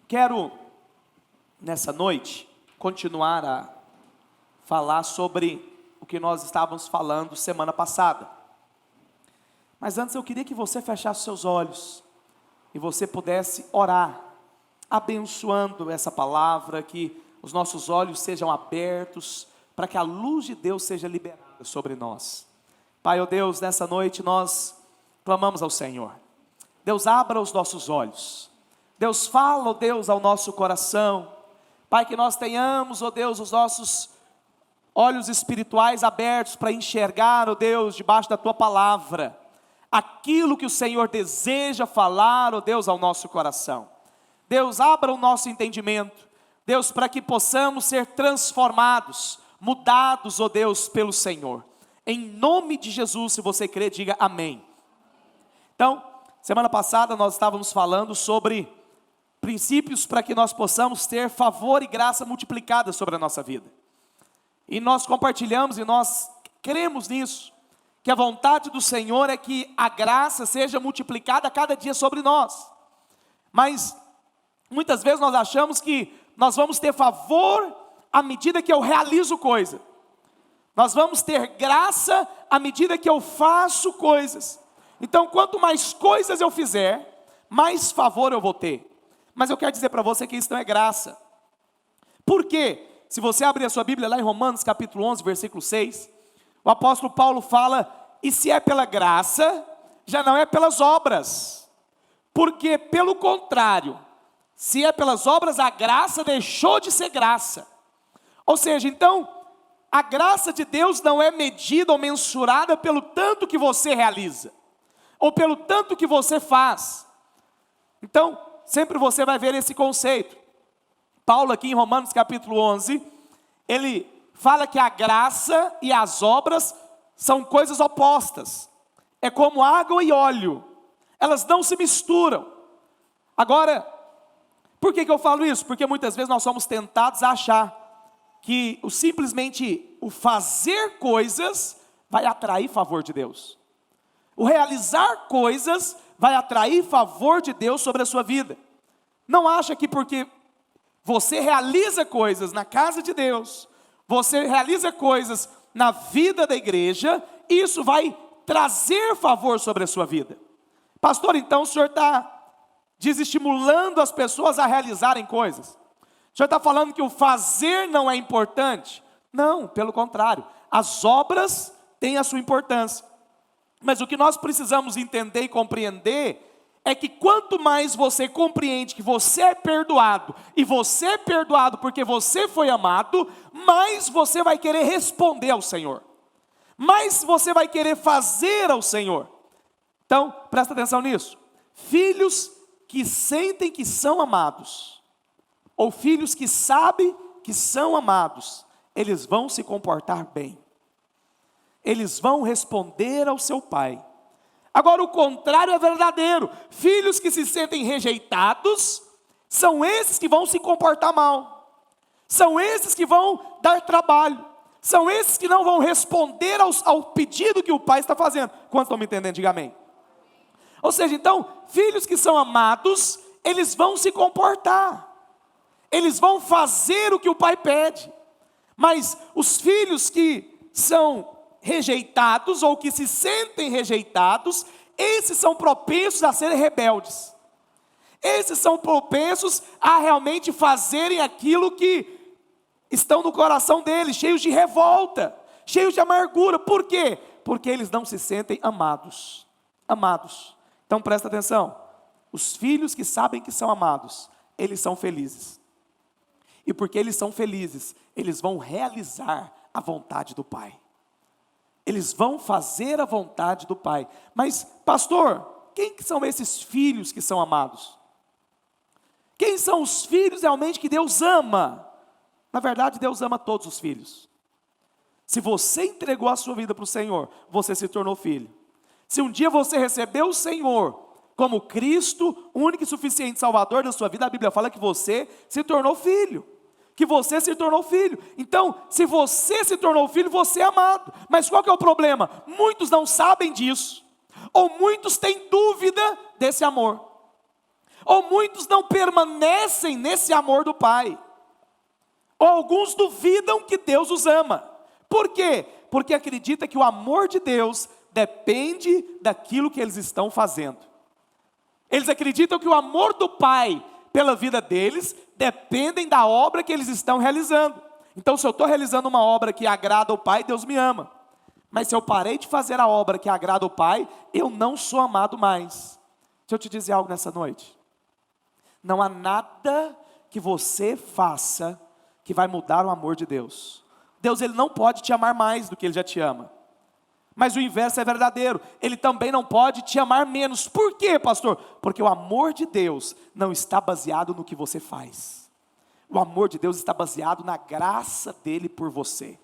Quero, nessa noite, continuar a falar sobre o que nós estávamos falando semana passada. Mas antes eu queria que você fechasse seus olhos e você pudesse orar, abençoando essa palavra, que os nossos olhos sejam abertos, para que a luz de Deus seja liberada sobre nós. Pai, ó Deus, nessa noite nós clamamos ao Senhor. Deus, abra os nossos olhos. Deus, fala, ó Deus, ao nosso coração. Pai, que nós tenhamos, ó Deus, os nossos olhos espirituais abertos para enxergar, ó Deus, debaixo da Tua palavra, aquilo que o Senhor deseja falar, ó Deus, ao nosso coração. Deus, abra o nosso entendimento. Deus, para que possamos ser transformados, mudados, ó Deus, pelo Senhor. Em nome de Jesus, se você crê, diga amém. Então, semana passada nós estávamos falando sobre princípios para que nós possamos ter favor e graça multiplicada sobre a nossa vida. E nós compartilhamos e nós cremos nisso, que a vontade do Senhor é que a graça seja multiplicada a cada dia sobre nós. Mas muitas vezes nós achamos que nós vamos ter favor à medida que eu realizo coisa. Nós vamos ter graça à medida que eu faço coisas. Então, quanto mais coisas eu fizer, mais favor eu vou ter. Mas eu quero dizer para você que isso não é graça. Por quê? Se você abrir a sua Bíblia lá em Romanos capítulo 11, versículo 6, o apóstolo Paulo fala: e se é pela graça, já não é pelas obras. Porque, pelo contrário, se é pelas obras, a graça deixou de ser graça. Ou seja, então, a graça de Deus não é medida ou mensurada pelo tanto que você realiza, ou pelo tanto que você faz. Então, sempre você vai ver esse conceito. Paulo aqui em Romanos capítulo 11, ele fala que a graça e as obras são coisas opostas. É como água e óleo, elas não se misturam. Agora, por que eu falo isso? Porque muitas vezes nós somos tentados a achar que simplesmente o fazer coisas vai atrair favor de Deus. O realizar coisas vai atrair favor de Deus sobre a sua vida. Não acha que porque você realiza coisas na casa de Deus, você realiza coisas na vida da igreja, isso vai trazer favor sobre a sua vida. Pastor, então o senhor está desestimulando as pessoas a realizarem coisas? O senhor está falando que o fazer não é importante? Não, pelo contrário, as obras têm a sua importância. Mas o que nós precisamos entender e compreender é que quanto mais você compreende que você é perdoado, e você é perdoado porque você foi amado, mais você vai querer responder ao Senhor, mais você vai querer fazer ao Senhor. Então, presta atenção nisso. Filhos que sentem que são amados, ou filhos que sabem que são amados, eles vão se comportar bem. Eles vão responder ao seu pai. Agora o contrário é verdadeiro. Filhos que se sentem rejeitados, são esses que vão se comportar mal. São esses que vão dar trabalho. São esses que não vão responder ao pedido que o pai está fazendo. Quantos estão me entendendo? Diga amém. Ou seja, então, filhos que são amados, eles vão se comportar. Eles vão fazer o que o pai pede. Mas os filhos que são rejeitados, ou que se sentem rejeitados, esses são propensos a serem rebeldes. Esses são propensos a realmente fazerem aquilo que estão no coração deles, cheios de revolta, cheios de amargura. Por quê? Porque eles não se sentem amados. Amados. Então presta atenção. Os filhos que sabem que são amados, eles são felizes. E porque eles são felizes, eles vão realizar a vontade do Pai. Eles vão fazer a vontade do Pai. Mas, pastor, quem que são esses filhos que são amados? Quem são os filhos realmente que Deus ama? Na verdade, Deus ama todos os filhos. Se você entregou a sua vida para o Senhor, você se tornou filho. Se um dia você recebeu o Senhor como Cristo, único e suficiente Salvador da sua vida, a Bíblia fala que você se tornou filho. Que você se tornou filho. Então, se você se tornou filho, você é amado. Mas qual que é o problema? Muitos não sabem disso. Ou muitos têm dúvida desse amor. Ou muitos não permanecem nesse amor do Pai. Ou alguns duvidam que Deus os ama. Por quê? Porque acredita que o amor de Deus depende daquilo que eles estão fazendo. Eles acreditam que o amor do Pai pela vida deles dependem da obra que eles estão realizando. Então, se eu estou realizando uma obra que agrada ao Pai, Deus me ama. Mas se eu parei de fazer a obra que agrada ao Pai, eu não sou amado mais. Deixa eu te dizer algo nessa noite. Não há nada que você faça que vai mudar o amor de Deus. Deus, Ele não pode te amar mais do que Ele já te ama. Mas o inverso é verdadeiro. Ele também não pode te amar menos. Por quê, pastor? Porque o amor de Deus não está baseado no que você faz. O amor de Deus está baseado na graça dEle por você.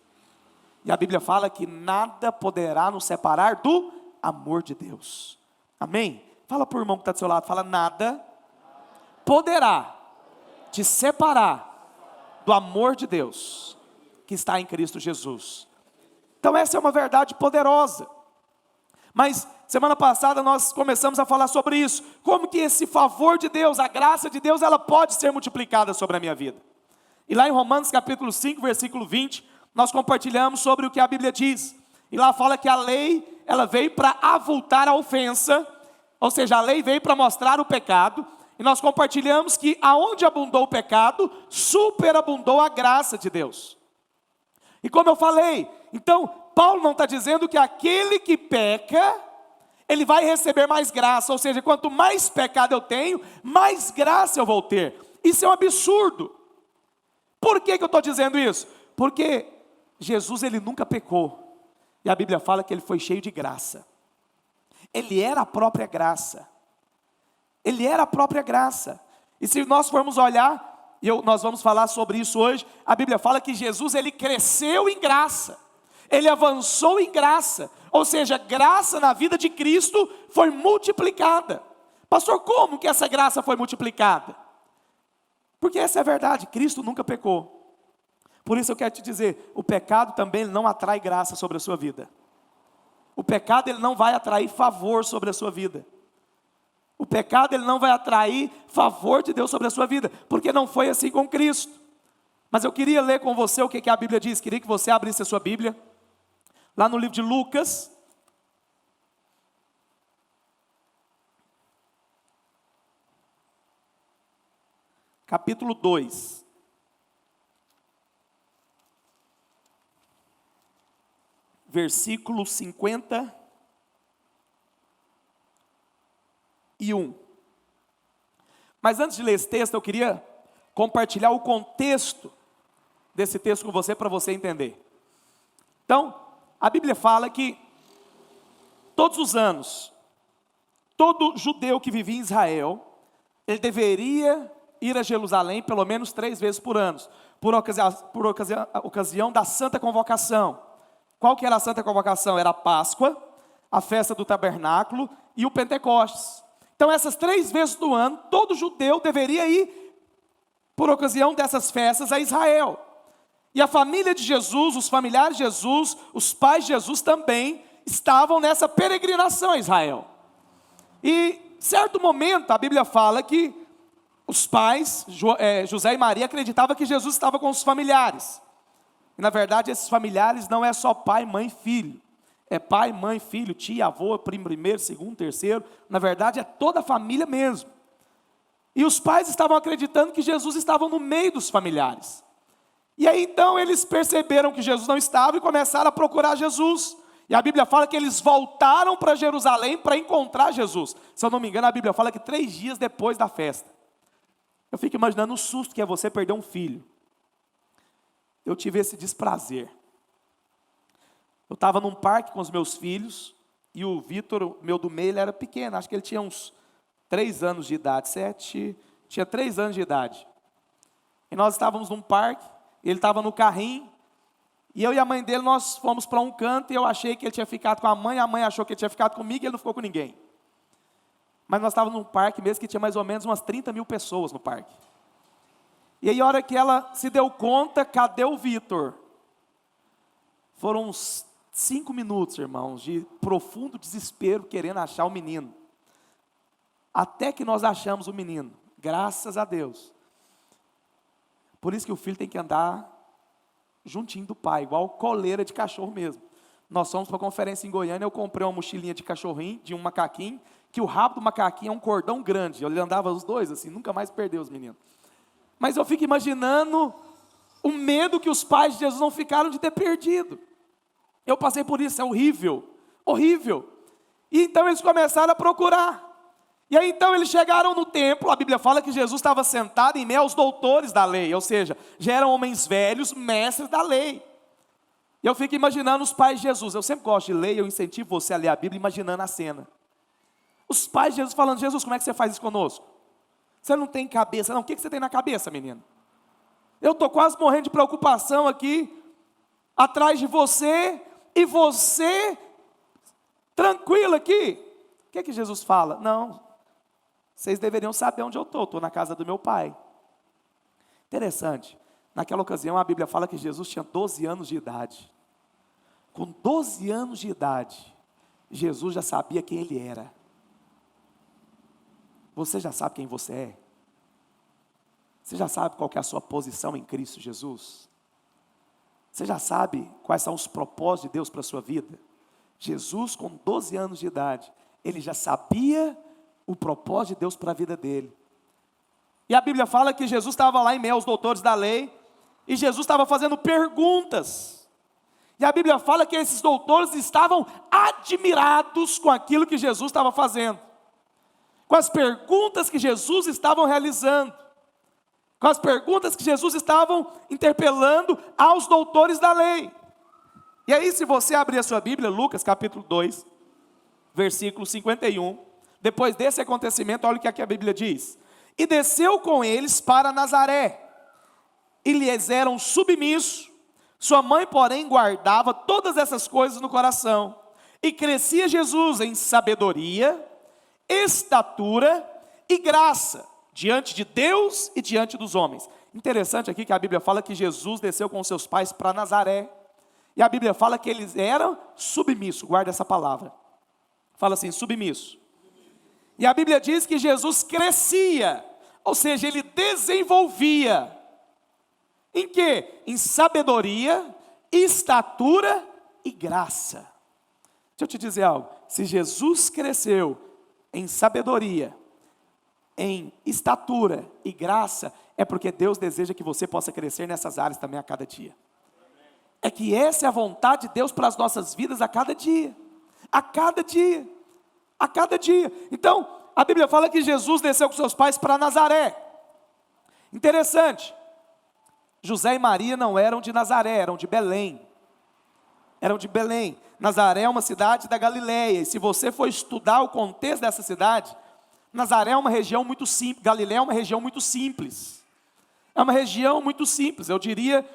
E a Bíblia fala que nada poderá nos separar do amor de Deus. Amém? Fala para o irmão que está do seu lado. Fala, nada poderá te separar do amor de Deus que está em Cristo Jesus. Então essa é uma verdade poderosa. Mas semana passada nós começamos a falar sobre isso. Como que esse favor de Deus, a graça de Deus, ela pode ser multiplicada sobre a minha vida. E lá em Romanos capítulo 5, versículo 20, nós compartilhamos sobre o que a Bíblia diz. E lá fala que a lei, ela veio para avultar a ofensa. Ou seja, a lei veio para mostrar o pecado. E nós compartilhamos que aonde abundou o pecado, superabundou a graça de Deus. E como eu falei, então, Paulo não está dizendo que aquele que peca, ele vai receber mais graça. Ou seja, quanto mais pecado eu tenho, mais graça eu vou ter. Isso é um absurdo. Por que eu estou dizendo isso? Porque Jesus, ele nunca pecou. E a Bíblia fala que ele foi cheio de graça. Ele era a própria graça. Ele era a própria graça. E se nós formos olhar, nós vamos falar sobre isso hoje, a Bíblia fala que Jesus, ele cresceu em graça. Ele avançou em graça. Ou seja, graça na vida de Cristo foi multiplicada. Pastor, como que essa graça foi multiplicada? Porque essa é a verdade, Cristo nunca pecou. Por isso eu quero te dizer, o pecado também não atrai graça sobre a sua vida. O pecado, ele não vai atrair favor sobre a sua vida. O pecado, ele não vai atrair favor de Deus sobre a sua vida, porque não foi assim com Cristo. Mas eu queria ler com você o que a Bíblia diz. Queria que você abrisse a sua Bíblia, lá no livro de Lucas, capítulo 2. Versículo 51. Mas antes de ler esse texto, eu queria compartilhar o contexto desse texto com você, para você entender. Então, a Bíblia fala que todos os anos, todo judeu que vivia em Israel, ele deveria ir a Jerusalém pelo menos 3 vezes por ano, por ocasião da Santa Convocação. Qual que era a Santa Convocação? Era a Páscoa, a festa do tabernáculo e o Pentecostes. Então essas 3 vezes do ano, todo judeu deveria ir, por ocasião dessas festas, a Israel. E a família de Jesus, os familiares de Jesus, os pais de Jesus também estavam nessa peregrinação a Israel. E certo momento a Bíblia fala que os pais, José e Maria, acreditavam que Jesus estava com os familiares. E na verdade esses familiares não é só pai, mãe e filho. É pai, mãe, filho, tia, avô, primo primeiro, segundo, terceiro. Na verdade é toda a família mesmo. E os pais estavam acreditando que Jesus estava no meio dos familiares. E aí então eles perceberam que Jesus não estava e começaram a procurar Jesus. E a Bíblia fala que eles voltaram para Jerusalém para encontrar Jesus. Se eu não me engano, a Bíblia fala que 3 dias depois da festa. Eu fico imaginando o susto que é você perder um filho. Eu tive esse desprazer. Eu estava num parque com os meus filhos, e o Vitor, meu do meio, ele era pequeno, acho que ele tinha uns 3 anos de idade, tinha 3 anos de idade. E nós estávamos num parque, ele estava no carrinho, e eu e a mãe dele, nós fomos para um canto, e eu achei que ele tinha ficado com a mãe achou que ele tinha ficado comigo, e ele não ficou com ninguém. Mas nós estávamos num parque mesmo, que tinha mais ou menos umas 30 mil pessoas no parque. E aí a hora que ela se deu conta, cadê o Vitor? Foram uns 5 minutos, irmãos, de profundo desespero, querendo achar o menino. até que nós achamos o menino, graças a Deus. Por isso que o filho tem que andar juntinho do pai, igual coleira de cachorro mesmo. Nós fomos para a conferência em Goiânia, eu comprei uma mochilinha de cachorrinho, de um macaquinho, que o rabo do macaquinho é um cordão grande, ele andava os dois assim, nunca mais perdeu os meninos. Mas eu fico imaginando o medo que os pais de Jesus não ficaram de ter perdido. Eu passei por isso, é horrível, horrível. E então eles começaram a procurar. E aí então eles chegaram no templo, a Bíblia fala que Jesus estava sentado em meio aos doutores da lei, ou seja, já eram homens velhos, mestres da lei. E eu fico imaginando os pais de Jesus, eu sempre gosto de ler, eu incentivo você a ler a Bíblia imaginando a cena. Os pais de Jesus falando, Jesus, como é que você faz isso conosco? Você não tem cabeça, não, o que você tem na cabeça, menino? Eu estou quase morrendo de preocupação aqui, atrás de você, e você, tranquilo aqui. O que Jesus fala? Não, vocês deveriam saber onde eu estou na casa do meu pai. Interessante, naquela ocasião a Bíblia fala que Jesus tinha 12 anos de idade. Com 12 anos de idade, Jesus já sabia quem ele era. Você já sabe quem você é? Você já sabe qual que é a sua posição em Cristo Jesus? Você já sabe quais são os propósitos de Deus para a sua vida? Jesus, com 12 anos de idade, ele já sabia o propósito de Deus para a vida dele. E a Bíblia fala que Jesus estava lá em meio aos doutores da lei, e Jesus estava fazendo perguntas. E a Bíblia fala que esses doutores estavam admirados com aquilo que Jesus estava fazendo, com as perguntas que Jesus estava realizando, com as perguntas que Jesus estava interpelando aos doutores da lei. E aí, se você abrir a sua Bíblia, Lucas capítulo 2, versículo 51, depois desse acontecimento, olha o que aqui a Bíblia diz: e desceu com eles para Nazaré, e lhes eram submissos. Sua mãe, porém, guardava todas essas coisas no coração, e crescia Jesus em sabedoria, estatura e graça, diante de Deus e diante dos homens. Interessante aqui que a Bíblia fala que Jesus desceu com seus pais para Nazaré, e a Bíblia fala que eles eram submissos, guarda essa palavra, fala assim, submisso. E a Bíblia diz que Jesus crescia, ou seja, ele desenvolvia, em quê? Em sabedoria, estatura e graça. Deixa eu te dizer algo, se Jesus cresceu em sabedoria, em estatura e graça, é porque Deus deseja que você possa crescer nessas áreas também a cada dia. É que essa é a vontade de Deus para as nossas vidas a cada dia, a cada dia, a cada dia. Então, a Bíblia fala que Jesus desceu com seus pais para Nazaré. Interessante, José e Maria não eram de Nazaré, eram de Belém. Eram de Belém. Nazaré é uma cidade da Galileia, e se você for estudar o contexto dessa cidade, Nazaré é uma região muito simples, Galileia é uma região muito simples. É uma região muito simples, eu diria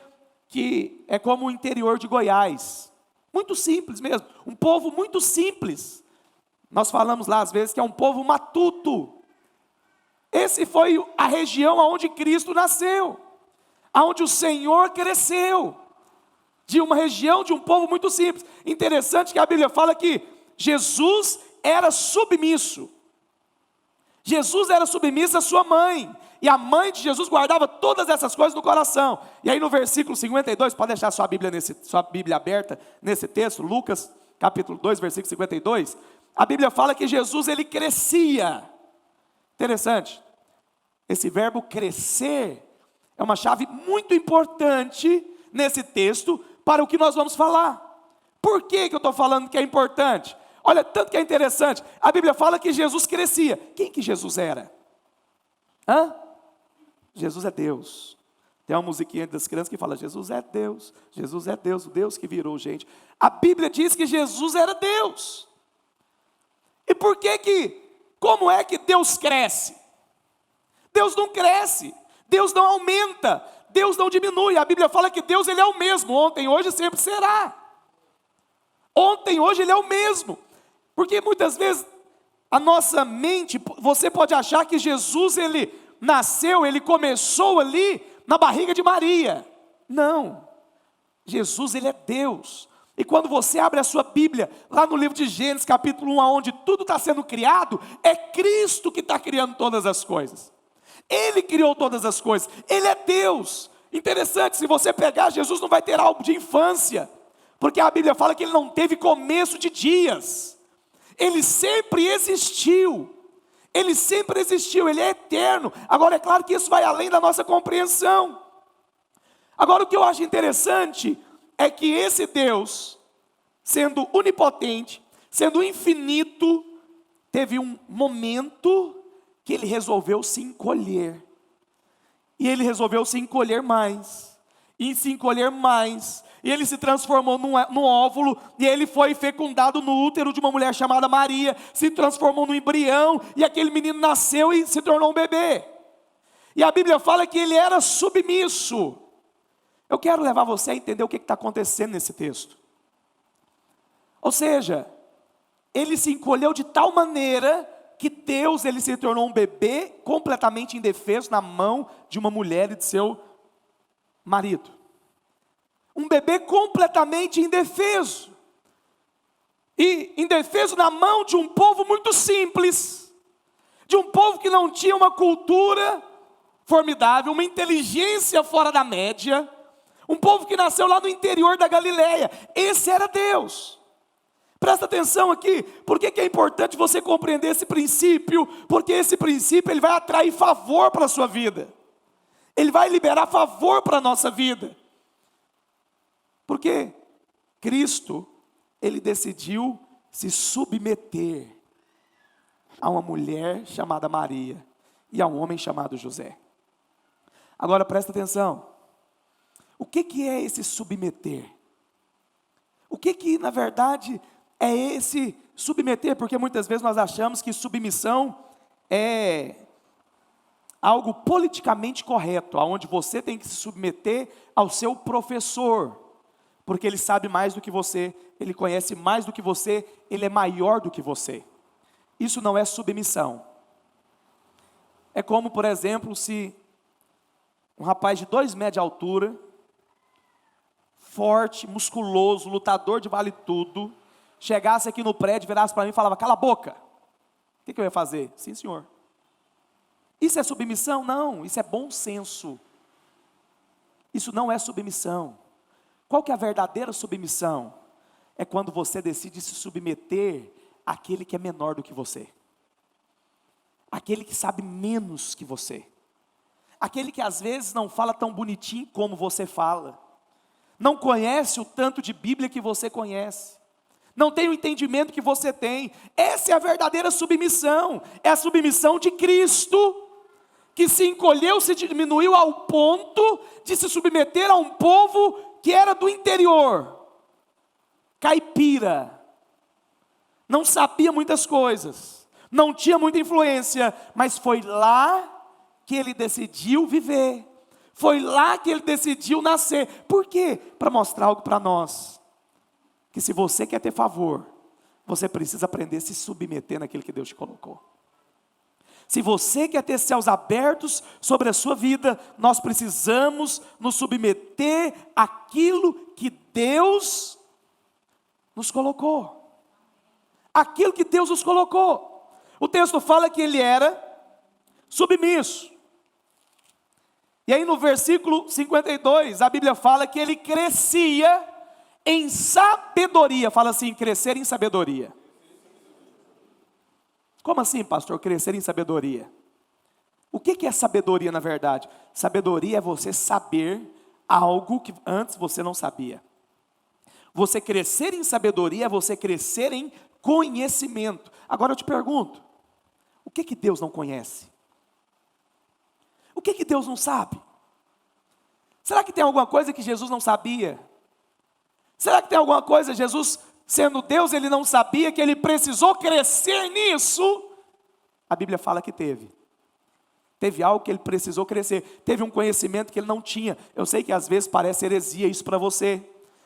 que é como o interior de Goiás. Muito simples mesmo, um povo muito simples. Nós falamos lá às vezes que é um povo matuto. Esse foi a região onde Cristo nasceu, aonde o Senhor cresceu, de uma região, de um povo muito simples. Interessante que a Bíblia fala que Jesus era submisso. Jesus era submisso à sua mãe, e a mãe de Jesus guardava todas essas coisas no coração. E aí no versículo 52, pode deixar sua Bíblia aberta nesse texto, Lucas capítulo 2, versículo 52, a Bíblia fala que Jesus ele crescia. Interessante, esse verbo crescer é uma chave muito importante nesse texto para o que nós vamos falar. Por que eu estou falando que é importante? Olha, tanto que é interessante, a Bíblia fala que Jesus crescia. Quem que Jesus era? Jesus é Deus. Tem uma musiquinha das crianças que fala, Jesus é Deus, o Deus que virou gente. A Bíblia diz que Jesus era Deus. E por como é que Deus cresce? Deus não cresce, Deus não aumenta, Deus não diminui. A Bíblia fala que Deus ele é o mesmo, ontem, hoje, sempre será. Ontem, hoje ele é o mesmo. Porque muitas vezes a nossa mente, você pode achar que Jesus ele nasceu, ele começou ali na barriga de Maria. Não, Jesus ele é Deus. E quando você abre a sua Bíblia, lá no livro de Gênesis, capítulo 1, onde tudo está sendo criado, é Cristo que está criando todas as coisas. Ele criou todas as coisas, Ele é Deus. Interessante, se você pegar, Jesus não vai ter algo de infância, porque a Bíblia fala que Ele não teve começo de dias. Ele sempre existiu. Ele sempre existiu, Ele é eterno. Agora é claro que isso vai além da nossa compreensão. Agora o que eu acho interessante é que esse Deus, sendo onipotente, sendo infinito, teve um momento que Ele resolveu se encolher. E Ele resolveu se encolher mais, e se encolher mais. E Ele se transformou num óvulo, e Ele foi fecundado no útero de uma mulher chamada Maria, se transformou num embrião, e aquele menino nasceu e se tornou um bebê. E a Bíblia fala que Ele era submisso. Eu quero levar você a entender o que está acontecendo nesse texto. Ou seja, Ele se encolheu de tal maneira que Deus, Ele se tornou um bebê completamente indefeso na mão de uma mulher e de seu marido. Um bebê completamente indefeso. E indefeso na mão de um povo muito simples. De um povo que não tinha uma cultura formidável, uma inteligência fora da média. Um povo que nasceu lá no interior da Galileia. Esse era Deus. Presta atenção aqui, por que é importante você compreender esse princípio? Porque esse princípio ele vai atrair favor para a sua vida. Ele vai liberar favor para a nossa vida. Porque Cristo, Ele decidiu se submeter a uma mulher chamada Maria e a um homem chamado José. Agora presta atenção. O que é esse submeter? O que na verdade é esse submeter? Porque muitas vezes nós achamos que submissão é algo politicamente correto, onde você tem que se submeter ao seu professor, porque ele sabe mais do que você, ele conhece mais do que você, ele é maior do que você. Isso não é submissão. É como, por exemplo, se um rapaz de 2 metros de altura, forte, musculoso, lutador de vale tudo, chegasse aqui no prédio, virasse para mim e falava, cala a boca. O que eu ia fazer? Sim, senhor. Isso é submissão? Não, isso é bom senso. Isso não é submissão. Qual que é a verdadeira submissão? É quando você decide se submeter àquele que é menor do que você. Aquele que sabe menos que você. Aquele que às vezes não fala tão bonitinho como você fala. Não conhece o tanto de Bíblia que você conhece. Não tem o entendimento que você tem. Essa é a verdadeira submissão. É a submissão de Cristo, que se encolheu, se diminuiu ao ponto de se submeter a um povo que era do interior, caipira, não sabia muitas coisas, não tinha muita influência, mas foi lá que ele decidiu viver, foi lá que ele decidiu nascer. Por quê? Para mostrar algo para nós, que se você quer ter favor, você precisa aprender a se submeter naquilo que Deus te colocou. Se você quer ter céus abertos sobre a sua vida, nós precisamos nos submeter àquilo que Deus nos colocou. Aquilo que Deus nos colocou. O texto fala que ele era submisso. E aí no versículo 52, a Bíblia fala que ele crescia em sabedoria. Fala assim, crescer em sabedoria. Como assim, pastor, crescer em sabedoria? O que é sabedoria na verdade? Sabedoria é você saber algo que antes você não sabia. Você crescer em sabedoria é você crescer em conhecimento. Agora eu te pergunto, o que Deus não conhece? O que Deus não sabe? Será que tem alguma coisa que Jesus não sabia? Será que tem alguma coisa, Jesus, sendo Deus, ele não sabia que ele precisou crescer nisso? A Bíblia fala que teve. Teve algo que ele precisou crescer. Teve um conhecimento que ele não tinha. Eu sei que às vezes parece heresia isso para você.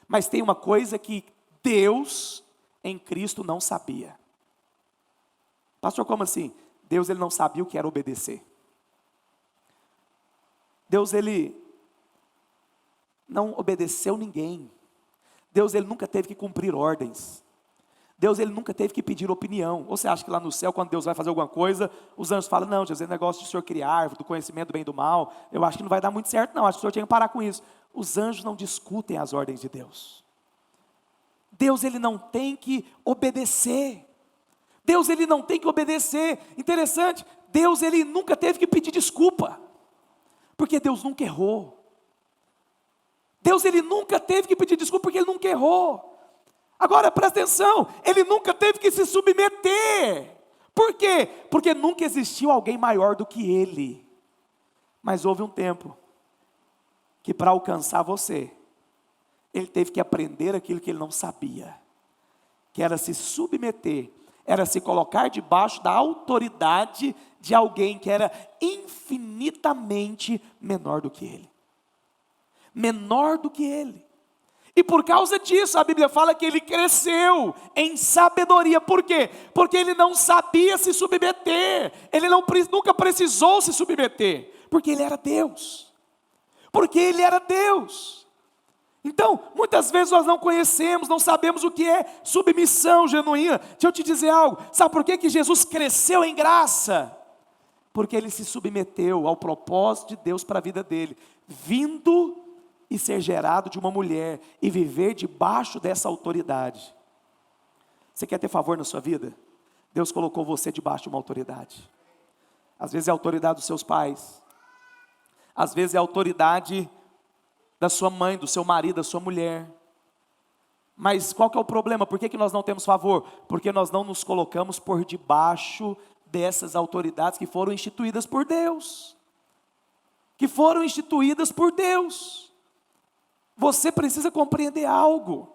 Mas tem uma coisa que Deus em Cristo não sabia. Pastor, como assim? Deus ele não sabia o que era obedecer. Deus ele não obedeceu ninguém. Deus ele nunca teve que cumprir ordens. Deus ele nunca teve que pedir opinião. Ou você acha que lá no céu, quando Deus vai fazer alguma coisa, os anjos falam, não, Jesus, é negócio de o Senhor criar árvore, do conhecimento do bem e do mal, eu acho que não vai dar muito certo não, acho que o Senhor tinha que parar com isso. Os anjos não discutem as ordens de Deus. Deus ele não tem que obedecer. Deus ele não tem que obedecer. Interessante, Deus ele nunca teve que pedir desculpa, porque Deus nunca errou. Deus ele nunca teve que pedir desculpa, porque ele nunca errou. Agora presta atenção, ele nunca teve que se submeter. Por quê? Porque nunca existiu alguém maior do que ele. Mas houve um tempo que para alcançar você, ele teve que aprender aquilo que ele não sabia, que era se submeter, era se colocar debaixo da autoridade de alguém que era infinitamente menor do que ele. Menor do que ele. E por causa disso, a Bíblia fala que ele cresceu em sabedoria. Por quê? Porque ele não sabia se submeter. Ele nunca precisou se submeter. Porque ele era Deus. Porque ele era Deus. Então, muitas vezes nós não conhecemos, não sabemos o que é submissão genuína. Deixa eu te dizer algo. Sabe por que Jesus cresceu em graça? Porque ele se submeteu ao propósito de Deus para a vida dele. Vindo e ser gerado de uma mulher e viver debaixo dessa autoridade. Você quer ter favor na sua vida? Deus colocou você debaixo de uma autoridade. Às vezes é a autoridade dos seus pais. Às vezes é a autoridade da sua mãe, do seu marido, da sua mulher. Mas qual que é o problema? Por que nós não temos favor? Porque nós não nos colocamos por debaixo dessas autoridades que foram instituídas por Deus. Que foram instituídas por Deus. Você precisa compreender algo.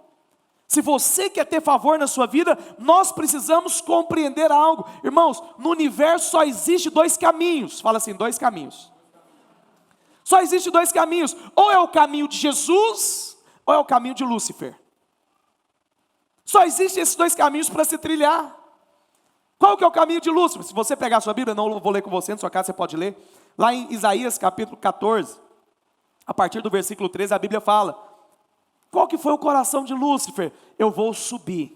Se você quer ter favor na sua vida, nós precisamos compreender algo. Irmãos, no universo só existe dois caminhos. Fala assim, dois caminhos. Só existe dois caminhos. Ou é o caminho de Jesus, ou é o caminho de Lúcifer. Só existem esses dois caminhos para se trilhar. Qual que é o caminho de Lúcifer? Se você pegar a sua Bíblia, não vou ler com você, na sua casa você pode ler. Lá em Isaías capítulo 14, a partir do versículo 13, a Bíblia fala, qual que foi o coração de Lúcifer? Eu vou subir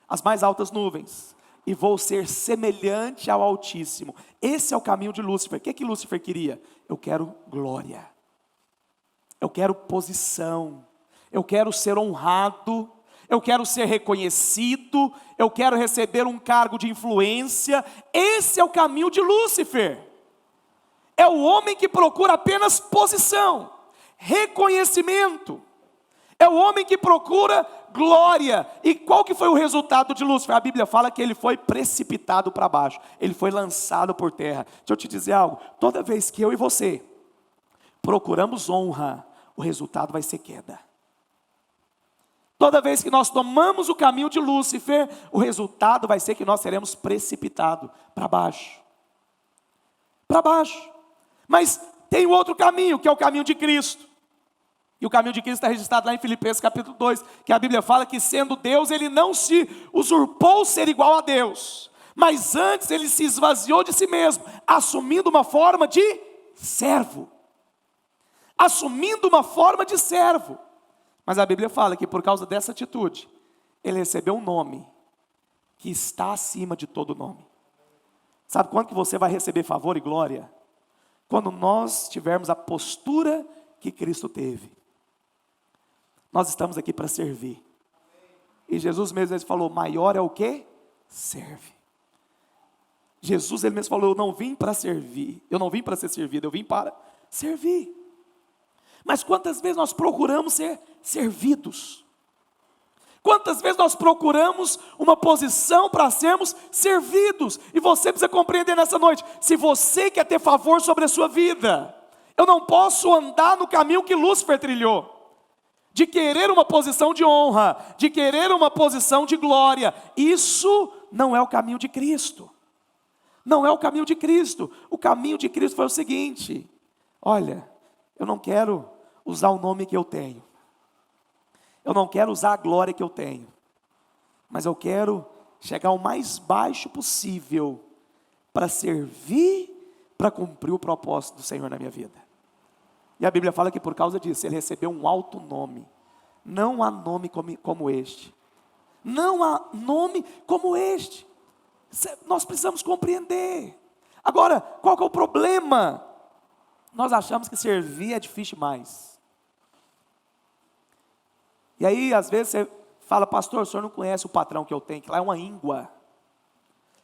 as mais altas nuvens, e vou ser semelhante ao Altíssimo. Esse é o caminho de Lúcifer. O que Lúcifer queria? Eu quero glória, eu quero posição, eu quero ser honrado, eu quero ser reconhecido, eu quero receber um cargo de influência. Esse é o caminho de Lúcifer. É o homem que procura apenas posição, reconhecimento. É o homem que procura glória. E qual que foi o resultado de Lúcifer? A Bíblia fala que ele foi precipitado para baixo. Ele foi lançado por terra. Deixa eu te dizer algo. Toda vez que eu e você procuramos honra, o resultado vai ser queda. Toda vez que nós tomamos o caminho de Lúcifer, o resultado vai ser que nós seremos precipitados para baixo. Para baixo. Mas tem o outro caminho, que é o caminho de Cristo. E o caminho de Cristo está registrado lá em Filipenses capítulo 2, que a Bíblia fala que sendo Deus, ele não se usurpou ser igual a Deus, mas antes ele se esvaziou de si mesmo, assumindo uma forma de servo. Assumindo uma forma de servo. Mas a Bíblia fala que por causa dessa atitude, ele recebeu um nome que está acima de todo nome. Sabe quando que você vai receber favor e glória? Quando nós tivermos a postura que Cristo teve. Nós estamos aqui para servir. E Jesus mesmo falou, maior é o que? Serve. Jesus ele mesmo falou, eu não vim para servir. Eu não vim para ser servido, eu vim para servir. Mas quantas vezes nós procuramos ser servidos? Quantas vezes nós procuramos uma posição para sermos servidos? E você precisa compreender nessa noite, se você quer ter favor sobre a sua vida, eu não posso andar no caminho que Lúcifer trilhou, de querer uma posição de honra, de querer uma posição de glória. Isso não é o caminho de Cristo. Não é o caminho de Cristo. O caminho de Cristo foi o seguinte, olha, eu não quero usar o nome que eu tenho. Eu não quero usar a glória que eu tenho. Mas eu quero chegar o mais baixo possível para servir, para cumprir o propósito do Senhor na minha vida. E a Bíblia fala que por causa disso, ele recebeu um alto nome. Não há nome como este. Não há nome como este. Nós precisamos compreender. Agora, qual que é o problema? Nós achamos que servir é difícil demais. E aí, às vezes, você fala, pastor, o senhor não conhece o patrão que eu tenho, que lá é uma íngua.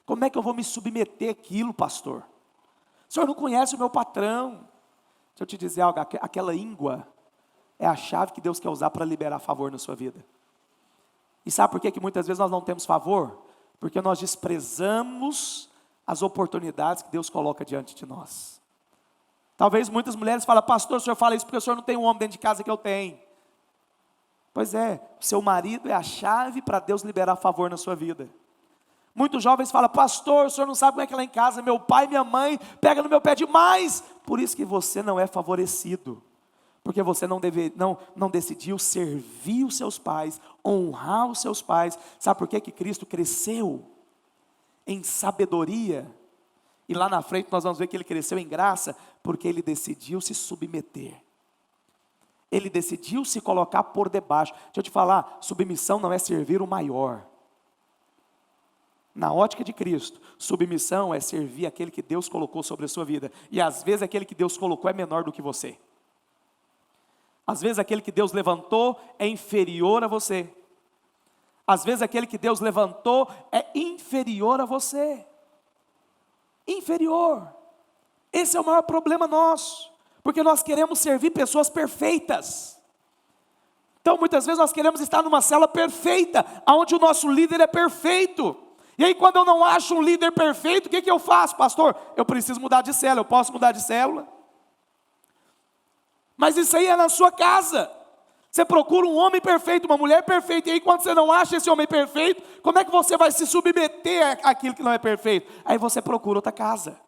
Como é que eu vou me submeter àquilo, pastor? O senhor não conhece o meu patrão. Deixa eu te dizer algo, aquela íngua é a chave que Deus quer usar para liberar favor na sua vida. E sabe por que muitas vezes nós não temos favor? Porque nós desprezamos as oportunidades que Deus coloca diante de nós. Talvez muitas mulheres falem, pastor, o senhor fala isso porque o senhor não tem um homem dentro de casa que eu tenho. Pois é, seu marido é a chave para Deus liberar favor na sua vida. Muitos jovens falam, pastor, o senhor não sabe como é que lá em casa, meu pai e minha mãe pegam no meu pé demais. Por isso que você não é favorecido. Porque você não decidiu servir os seus pais, honrar os seus pais. Sabe por que Cristo cresceu em sabedoria? E lá na frente nós vamos ver que ele cresceu em graça, porque ele decidiu se submeter. Ele decidiu se colocar por debaixo. Deixa eu te falar, submissão não é servir o maior. Na ótica de Cristo, submissão é servir aquele que Deus colocou sobre a sua vida. E às vezes aquele que Deus colocou é menor do que você. Às vezes aquele que Deus levantou é inferior a você. Às vezes aquele que Deus levantou é inferior a você. Inferior. Esse é o maior problema nosso. Porque nós queremos servir pessoas perfeitas. Então muitas vezes nós queremos estar numa célula perfeita, onde o nosso líder é perfeito. E aí quando eu não acho um líder perfeito, o que eu faço, pastor? Eu preciso mudar de célula, eu posso mudar de célula? Mas isso aí é na sua casa. Você procura um homem perfeito, uma mulher perfeita, e aí quando você não acha esse homem perfeito, como é que você vai se submeter àquilo que não é perfeito? Aí você procura outra casa.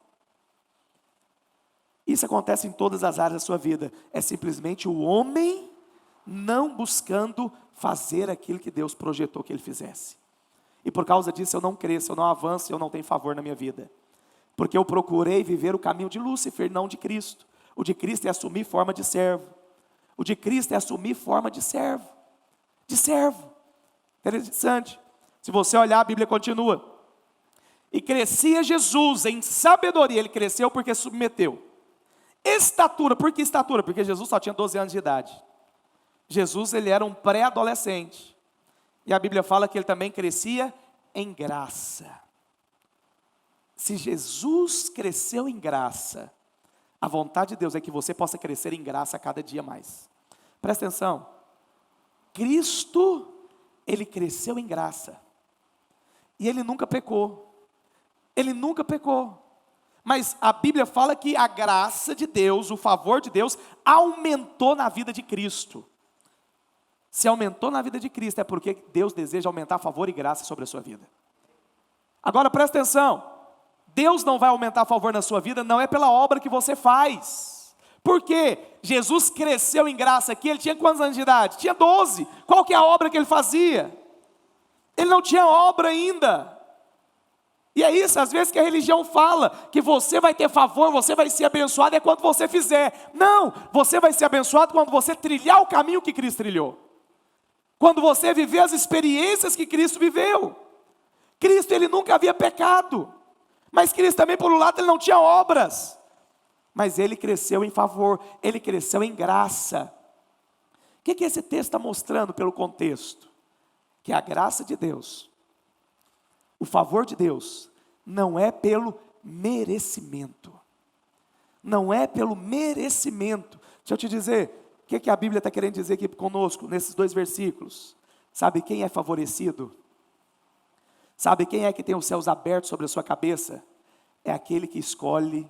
Isso acontece em todas as áreas da sua vida. É simplesmente o homem não buscando fazer aquilo que Deus projetou que ele fizesse. E por causa disso eu não cresço, eu não avanço, eu não tenho favor na minha vida. Porque eu procurei viver o caminho de Lúcifer, não de Cristo. O de Cristo é assumir forma de servo. O de Cristo é assumir forma de servo. De servo. Interessante. Se você olhar, a Bíblia continua. E crescia Jesus em sabedoria. Ele cresceu porque submeteu. Estatura. Por que estatura? Porque Jesus só tinha 12 anos de idade. Jesus, ele era um pré-adolescente. E a Bíblia fala que ele também crescia em graça. Se Jesus cresceu em graça, a vontade de Deus é que você possa crescer em graça a cada dia mais. Presta atenção. Cristo, ele cresceu em graça. E ele nunca pecou. Ele nunca pecou. Mas a Bíblia fala que a graça de Deus, o favor de Deus, aumentou na vida de Cristo. Se aumentou na vida de Cristo, é porque Deus deseja aumentar favor e graça sobre a sua vida. Agora presta atenção. Deus não vai aumentar favor na sua vida, não é pela obra que você faz. Por quê? Jesus cresceu em graça aqui, ele tinha quantos anos de idade? Tinha 12. Qual que é a obra que ele fazia? Ele não tinha obra ainda. E é isso, às vezes que a religião fala que você vai ter favor, você vai ser abençoado, é quando você fizer. Não, você vai ser abençoado quando você trilhar o caminho que Cristo trilhou. Quando você viver as experiências que Cristo viveu. Cristo, ele nunca havia pecado. Mas Cristo também, por um lado, ele não tinha obras. Mas ele cresceu em favor, ele cresceu em graça. O que esse texto está mostrando pelo contexto? Que a graça de Deus, o favor de Deus, não é pelo merecimento. Não é pelo merecimento. Deixa eu te dizer, o que a Bíblia está querendo dizer aqui conosco, nesses 2 versículos? Sabe quem é favorecido? Sabe quem é que tem os céus abertos sobre a sua cabeça? É aquele que escolhe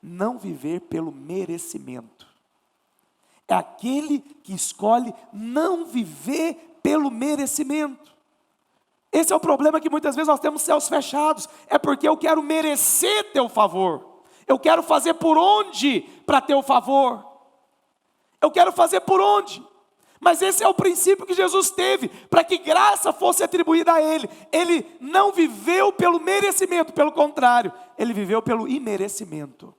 não viver pelo merecimento. É aquele que escolhe não viver pelo merecimento. Esse é o problema que muitas vezes nós temos céus fechados. É porque eu quero merecer teu favor. Eu quero fazer por onde para ter o favor. Eu quero fazer por onde? Mas esse é o princípio que Jesus teve, para que graça fosse atribuída a Ele. Ele não viveu pelo merecimento, pelo contrário, Ele viveu pelo imerecimento.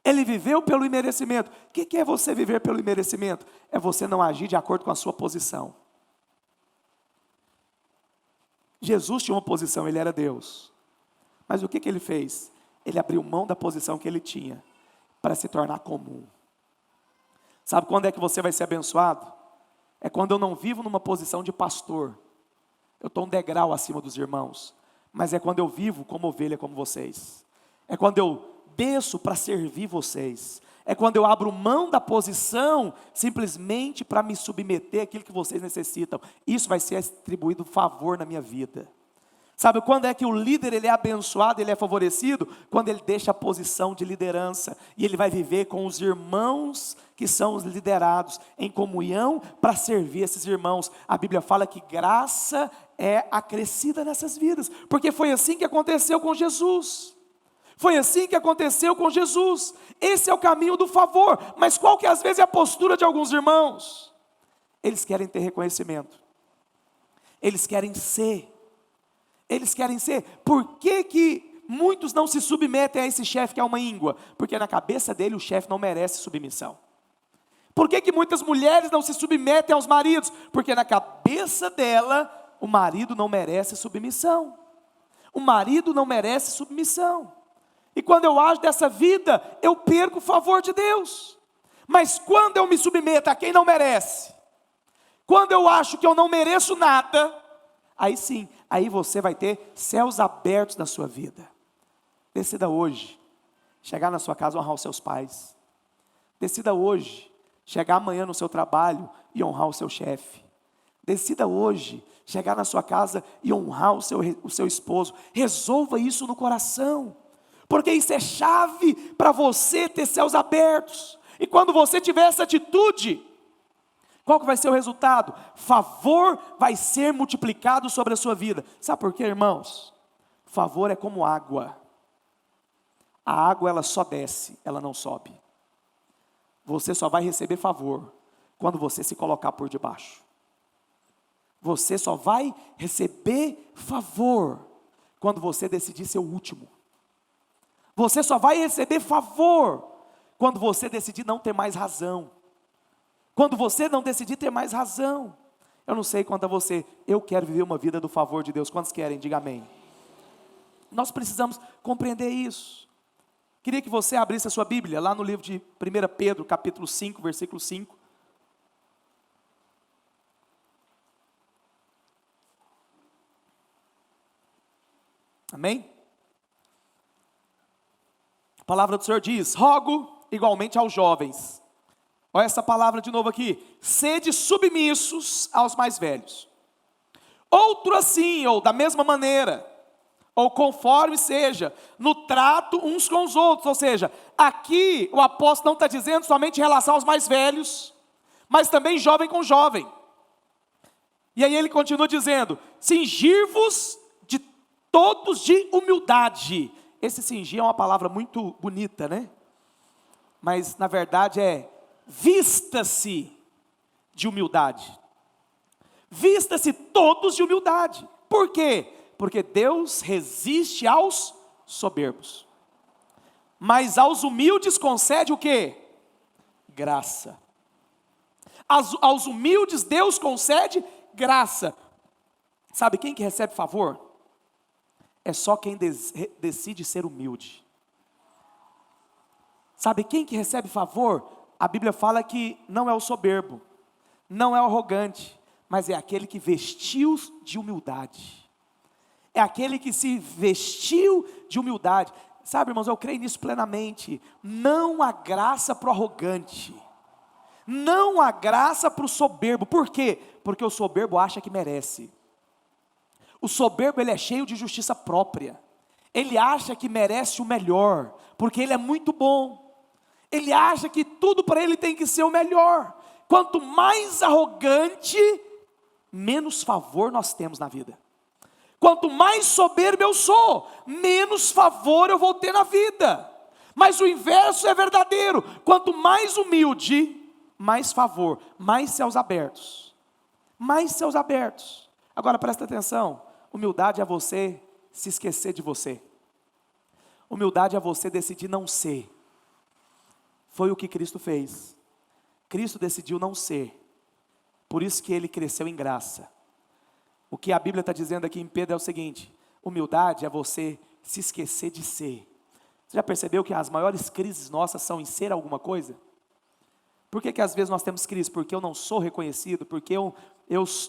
Ele viveu pelo imerecimento. O que é você viver pelo imerecimento? É você não agir de acordo com a sua posição. Jesus tinha uma posição, ele era Deus. Mas o que ele fez? Ele abriu mão da posição que ele tinha para se tornar comum. Sabe quando é que você vai ser abençoado? É quando eu não vivo numa posição de pastor. Eu estou um degrau acima dos irmãos. Mas é quando eu vivo como ovelha como vocês. É quando eu desço para servir vocês. É quando eu abro mão da posição simplesmente para me submeter àquilo que vocês necessitam. Isso vai ser atribuído favor na minha vida. Sabe quando é que o líder ele é abençoado, ele é favorecido? Quando ele deixa a posição de liderança e ele vai viver com os irmãos que são os liderados em comunhão para servir esses irmãos. A Bíblia fala que graça é acrescida nessas vidas, porque foi assim que aconteceu com Jesus. Foi assim que aconteceu com Jesus. Esse é o caminho do favor. Mas qual que às vezes é a postura de alguns irmãos? Eles querem ter reconhecimento. Eles querem ser. Eles querem ser. Por que muitos não se submetem a esse chefe que é uma íngua? Porque na cabeça dele o chefe não merece submissão. Por que muitas mulheres não se submetem aos maridos? Porque na cabeça dela o marido não merece submissão. O marido não merece submissão. E quando eu ajo dessa vida, eu perco o favor de Deus. Mas quando eu me submeto a quem não merece, quando eu acho que eu não mereço nada, aí sim, aí você vai ter céus abertos na sua vida. Decida hoje, chegar na sua casa e honrar os seus pais. Decida hoje, chegar amanhã no seu trabalho e honrar o seu chefe. Decida hoje, chegar na sua casa e honrar o seu esposo. Resolva isso no coração. Porque isso é chave para você ter céus abertos. E quando você tiver essa atitude, qual que vai ser o resultado? Favor vai ser multiplicado sobre a sua vida. Sabe por quê, irmãos? Favor é como água. A água ela só desce, ela não sobe. Você só vai receber favor quando você se colocar por debaixo. Você só vai receber favor quando você decidir ser o último. Você só vai receber favor quando você decidir não ter mais razão. Quando você não decidir ter mais razão. Eu não sei quanto a você, eu quero viver uma vida do favor de Deus. Quantos querem? Diga amém. Nós precisamos compreender isso. Queria que você abrisse a sua Bíblia, lá no livro de 1 Pedro, capítulo 5, versículo 5. Amém? A palavra do Senhor diz: rogo igualmente aos jovens. Olha essa palavra de novo aqui. Sede submissos aos mais velhos. Outro assim, ou da mesma maneira, ou conforme seja, no trato uns com os outros. Ou seja, aqui o apóstolo não está dizendo somente em relação aos mais velhos, mas também jovem com jovem. E aí ele continua dizendo: cingir-vos de todos de humildade. Esse cingir é uma palavra muito bonita, né? Mas na verdade é vista-se de humildade. Vista-se todos de humildade. Por quê? Porque Deus resiste aos soberbos, mas aos humildes concede o quê? Graça. Aos humildes Deus concede graça. Sabe quem que recebe favor? É só quem decide ser humilde. Sabe quem que recebe favor? A Bíblia fala que não é o soberbo, não é o arrogante, mas é aquele que vestiu de humildade. É aquele que se vestiu de humildade. Sabe, irmãos, eu creio nisso plenamente. Não há graça para o arrogante. Não há graça para o soberbo. Por quê? Porque o soberbo acha que merece. O soberbo ele é cheio de justiça própria. Ele acha que merece o melhor, porque ele é muito bom. Ele acha que tudo para ele tem que ser o melhor. Quanto mais arrogante, menos favor nós temos na vida. Quanto mais soberbo eu sou, menos favor eu vou ter na vida. Mas o inverso é verdadeiro. Quanto mais humilde, mais favor, mais céus abertos. Mais céus abertos. Agora presta atenção. Humildade é você se esquecer de você. Humildade é você decidir não ser. Foi o que Cristo fez. Cristo decidiu não ser. Por isso que ele cresceu em graça. O que a Bíblia está dizendo aqui em Pedro é o seguinte: humildade é você se esquecer de ser. Você já percebeu que as maiores crises nossas são em ser alguma coisa? Por que às vezes nós temos crise? Porque eu não sou reconhecido, porque eu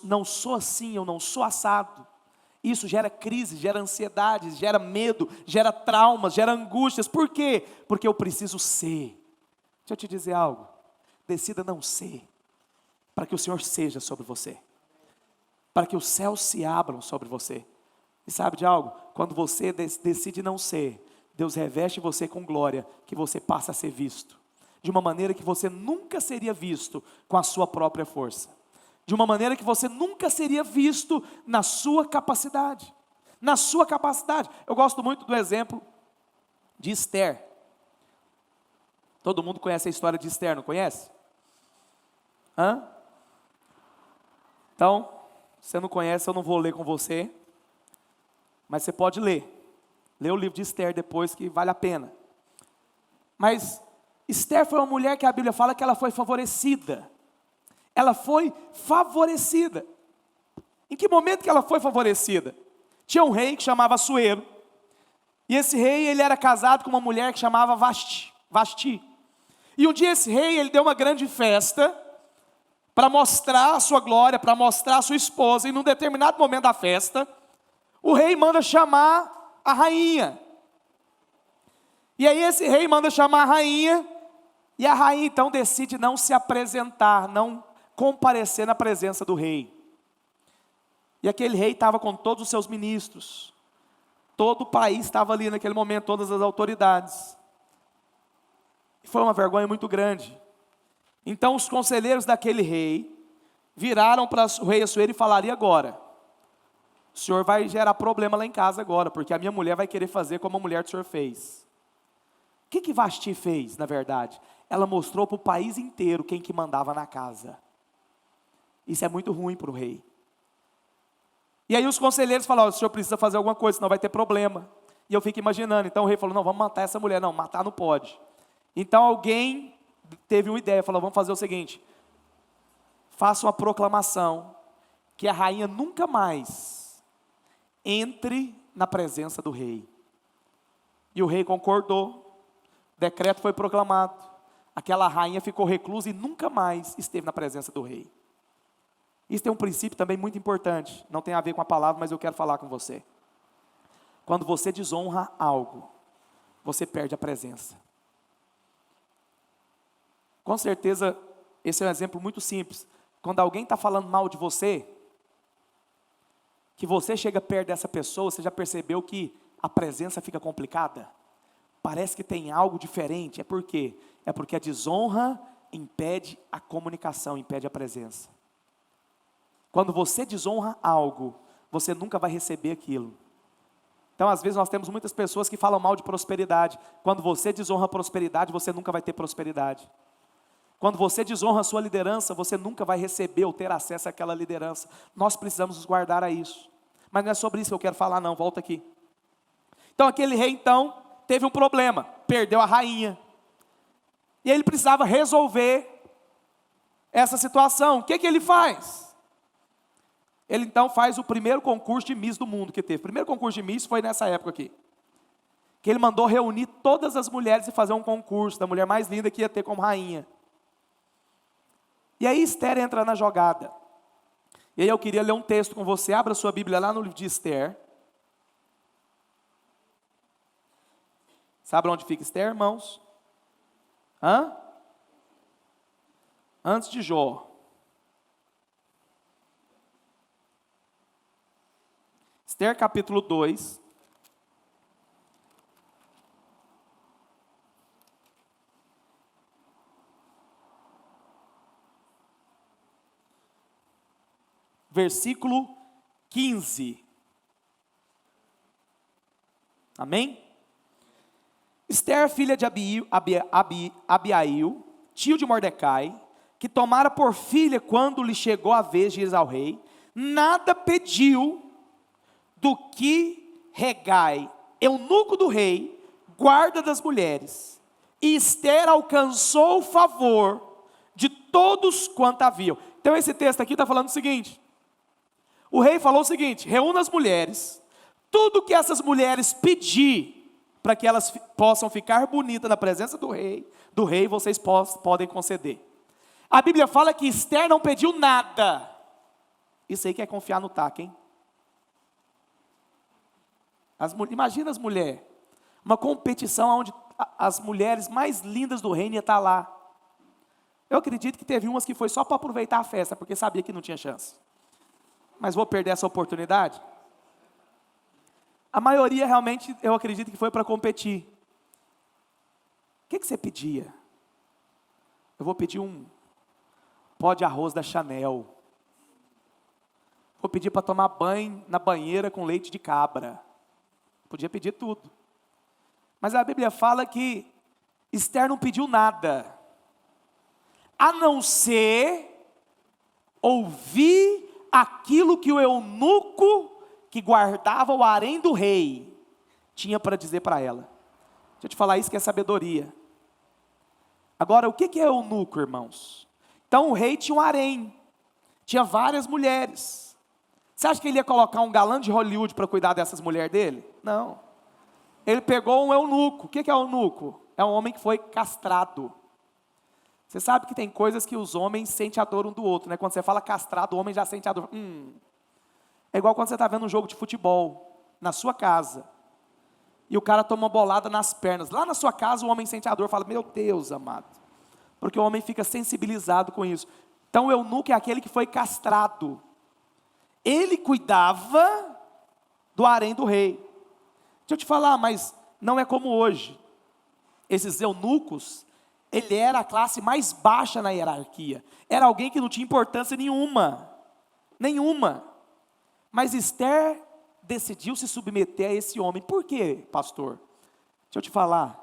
não sou assim, eu não sou assado. Isso gera crise, gera ansiedade, gera medo, gera traumas, gera angústias. Por quê? Porque eu preciso ser. Deixa eu te dizer algo. Decida não ser, para que o Senhor seja sobre você. Para que os céus se abram sobre você. E sabe de algo? Quando você decide não ser, Deus reveste você com glória, que você passa a ser visto. De uma maneira que você nunca seria visto com a sua própria força. De uma maneira que você nunca seria visto na sua capacidade. Na sua capacidade. Eu gosto muito do exemplo de Esther. Todo mundo conhece a história de Esther, não conhece? Então, se você não conhece, eu não vou ler com você. Mas você pode ler. Lê o livro de Esther depois, que vale a pena. Mas Esther foi uma mulher que a Bíblia fala que ela foi favorecida. Ela foi favorecida. Em que momento que ela foi favorecida? Tinha um rei que chamava Assuero. E esse rei, ele era casado com uma mulher que chamava Vasti. E um dia esse rei, ele deu uma grande festa para mostrar a sua glória, para mostrar a sua esposa. E num determinado momento da festa, o rei manda chamar a rainha. E aí esse rei manda chamar a rainha. E a rainha então decide não se apresentar, não comparecer na presença do rei. E aquele rei estava com todos os seus ministros. Todo o país estava ali naquele momento, todas as autoridades. E foi uma vergonha muito grande. Então os conselheiros daquele rei viraram para o rei Assuero e falaram: e agora? O senhor vai gerar problema lá em casa agora, porque a minha mulher vai querer fazer como a mulher do senhor fez. O que Vasti fez, na verdade? Ela mostrou para o país inteiro quem que mandava na casa. Isso é muito ruim para o rei. E aí os conselheiros falaram: o senhor precisa fazer alguma coisa, senão vai ter problema. E eu fico imaginando, então o rei falou: não, vamos matar essa mulher. Não, matar não pode. Então alguém teve uma ideia, falou: vamos fazer o seguinte, faça uma proclamação, que a rainha nunca mais entre na presença do rei. E o rei concordou, o decreto foi proclamado, aquela rainha ficou reclusa e nunca mais esteve na presença do rei. Isso tem um princípio também muito importante, não tem a ver com a palavra, mas eu quero falar com você. Quando você desonra algo, você perde a presença. Com certeza, esse é um exemplo muito simples. Quando alguém está falando mal de você, que você chega perto dessa pessoa, você já percebeu que a presença fica complicada? Parece que tem algo diferente. É por quê? É porque a desonra impede a comunicação, impede a presença. Quando você desonra algo, você nunca vai receber aquilo. Então, às vezes, nós temos muitas pessoas que falam mal de prosperidade. Quando você desonra a prosperidade, você nunca vai ter prosperidade. Quando você desonra a sua liderança, você nunca vai receber ou ter acesso àquela liderança. Nós precisamos nos guardar a isso. Mas não é sobre isso que eu quero falar não, volta aqui. Então aquele rei então, teve um problema, perdeu a rainha. E aí ele precisava resolver essa situação. O que ele faz? Ele então faz o primeiro concurso de Miss do mundo que teve. O primeiro concurso de Miss foi nessa época aqui. Que ele mandou reunir todas as mulheres e fazer um concurso da mulher mais linda que ia ter como rainha. E aí Esther entra na jogada. E aí eu queria ler um texto com você. Abra sua Bíblia lá no livro de Esther. Sabe onde fica Esther, irmãos? Antes de Jó. Esther capítulo 2. Versículo 15. Amém? Esther, filha de Abiail, tio de Mordecai, que tomara por filha quando lhe chegou a vez de ir ao rei, nada pediu do que Hegai, eunuco do rei, guarda das mulheres, E Esther alcançou o favor de todos quanto haviam. Então esse texto aqui está falando o seguinte: o rei falou o seguinte: reúna as mulheres, tudo que essas mulheres pedir, para que elas possam ficar bonitas na presença do rei vocês podem conceder. A Bíblia fala que Esther não pediu nada. Isso aí que é confiar no taco, hein? Imagina as mulheres, uma competição onde as mulheres mais lindas do reino iam estar lá. Eu acredito que teve umas que foi só para aproveitar a festa, porque sabia que não tinha chance. Mas vou perder essa oportunidade? A maioria realmente, eu acredito que foi para competir. O que você pedia? Eu vou pedir um pó de arroz da Chanel. Vou pedir para tomar banho na banheira com leite de cabra. Podia pedir tudo. Mas a Bíblia fala que Esther não pediu nada, a não ser ouvir aquilo que o eunuco que guardava o harém do rei tinha para dizer para ela. Deixa eu te falar, isso que é sabedoria. Agora, o que é eunuco, irmãos? Então o rei tinha um harém, tinha várias mulheres. Você acha que ele ia colocar um galã de Hollywood para cuidar dessas mulheres dele? Não. Ele pegou um eunuco. O que é eunuco? É um homem que foi castrado. Você sabe que tem coisas que os homens sentem a dor um do outro, né? Quando você fala castrado, o homem já sente a dor. É igual quando você está vendo um jogo de futebol, na sua casa, e o cara toma uma bolada nas pernas. Lá na sua casa, o homem sente a dor, fala, meu Deus, amado. Porque o homem fica sensibilizado com isso. Então o eunuco é aquele que foi castrado. Ele cuidava do harém do rei. Deixa eu te falar, mas não é como hoje. Esses eunucos, ele era a classe mais baixa na hierarquia. Era alguém que não tinha importância nenhuma. Nenhuma. Mas Esther decidiu se submeter a esse homem. Por quê, pastor? Deixa eu te falar.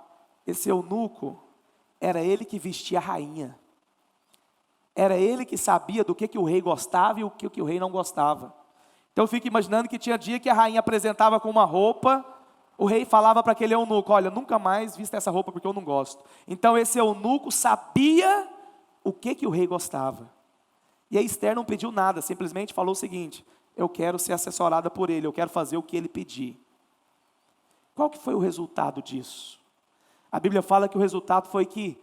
Esse eunuco, era ele que vestia a rainha. Era ele que sabia do que o rei gostava e o que o rei não gostava. Então eu fico imaginando que tinha dia que a rainha apresentava com uma roupa, o rei falava para aquele eunuco, olha, nunca mais vista essa roupa porque eu não gosto. Então esse eunuco sabia o que o rei gostava. E a Esther não pediu nada, simplesmente falou o seguinte, eu quero ser assessorada por ele, eu quero fazer o que ele pedir. Qual que foi o resultado disso? A Bíblia fala que o resultado foi que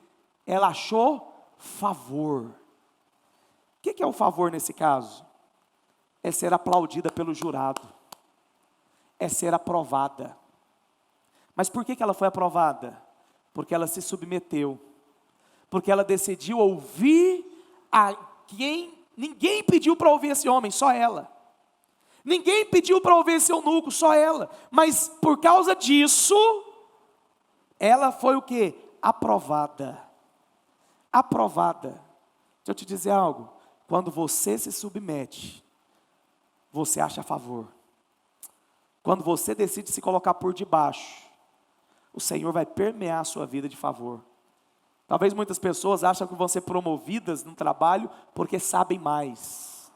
ela achou favor. O que é o favor nesse caso? É ser aplaudida pelo jurado. É ser aprovada. Mas por que ela foi aprovada? Porque ela se submeteu. Porque ela decidiu ouvir a quem ninguém pediu para ouvir esse homem, só ela. Ninguém pediu para ouvir esse eunuco, só ela. Mas por causa disso, ela foi o quê? Aprovada. Aprovada. Deixa eu te dizer algo. Quando você se submete, você acha favor. Quando você decide se colocar por debaixo, o Senhor vai permear a sua vida de favor. Talvez muitas pessoas acham que vão ser promovidas no trabalho porque sabem mais.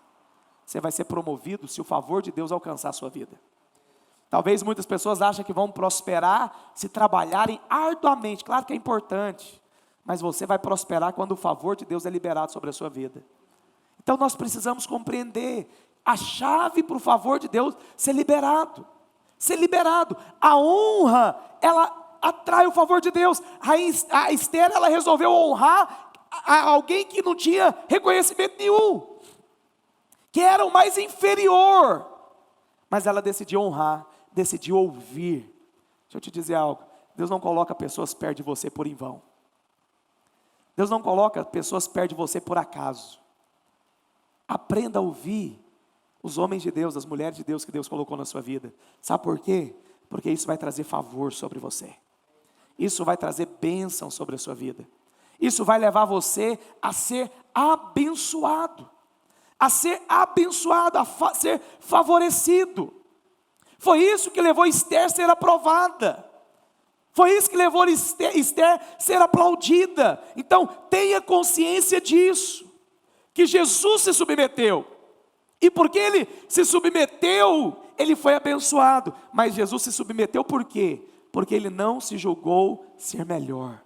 Você vai ser promovido se o favor de Deus alcançar a sua vida. Talvez muitas pessoas acham que vão prosperar se trabalharem arduamente. Claro que é importante, mas você vai prosperar quando o favor de Deus é liberado sobre a sua vida. Então nós precisamos compreender a chave para o favor de Deus ser liberado. Ser liberado. A honra, ela atrai o favor de Deus. A Esther, ela resolveu honrar alguém que não tinha reconhecimento nenhum, que era o mais inferior. Mas ela decidiu honrar, decidiu ouvir. Deixa eu te dizer algo. Deus não coloca pessoas perto de você por em vão. Deus não coloca pessoas perto de você por acaso. Aprenda a ouvir os homens de Deus, as mulheres de Deus que Deus colocou na sua vida. Sabe por quê? Porque isso vai trazer favor sobre você. Isso vai trazer bênção sobre a sua vida. Isso vai levar você a ser abençoado. A ser abençoado, a ser favorecido. Foi isso que levou Esther a ser aprovada. Foi isso que levou Esther a ser aplaudida. Então, tenha consciência disso. Que Jesus se submeteu. E porque ele se submeteu, ele foi abençoado. Mas Jesus se submeteu por quê? Porque ele não se julgou ser melhor.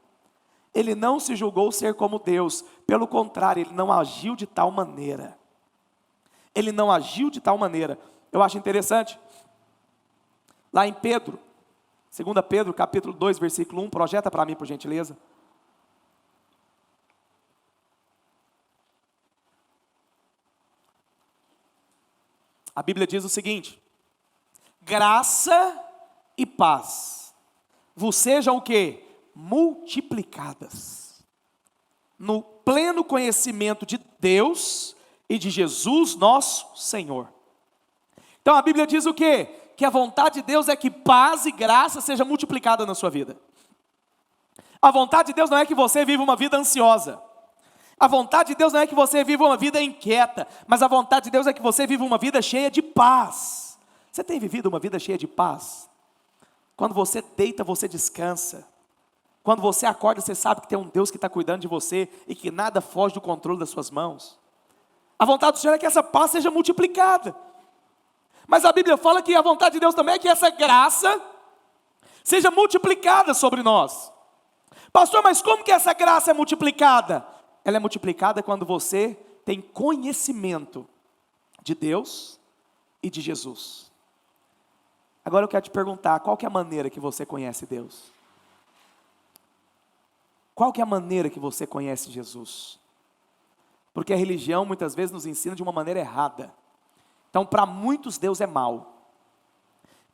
Ele não se julgou ser como Deus. Pelo contrário, ele não agiu de tal maneira. Ele não agiu de tal maneira. Eu acho interessante. Lá em Pedro, 2 Pedro, capítulo 2, versículo 1. Projeta para mim, por gentileza. A Bíblia diz o seguinte: graça e paz vos sejam o quê? Multiplicadas no pleno conhecimento de Deus e de Jesus nosso Senhor. Então a Bíblia diz o quê? Que a vontade de Deus é que paz e graça seja multiplicada na sua vida. A vontade de Deus não é que você viva uma vida ansiosa. A vontade de Deus não é que você viva uma vida inquieta, mas a vontade de Deus é que você viva uma vida cheia de paz. Você tem vivido uma vida cheia de paz? Quando você deita, você descansa. Quando você acorda, você sabe que tem um Deus que está cuidando de você e que nada foge do controle das suas mãos. A vontade do Senhor é que essa paz seja multiplicada. Mas a Bíblia fala que a vontade de Deus também é que essa graça seja multiplicada sobre nós. Pastor, mas como que essa graça é multiplicada? Ela é multiplicada quando você tem conhecimento de Deus e de Jesus. Agora eu quero te perguntar, qual que é a maneira que você conhece Deus? Qual que é a maneira que você conhece Jesus? Porque a religião muitas vezes nos ensina de uma maneira errada. Então, para muitos Deus é mau.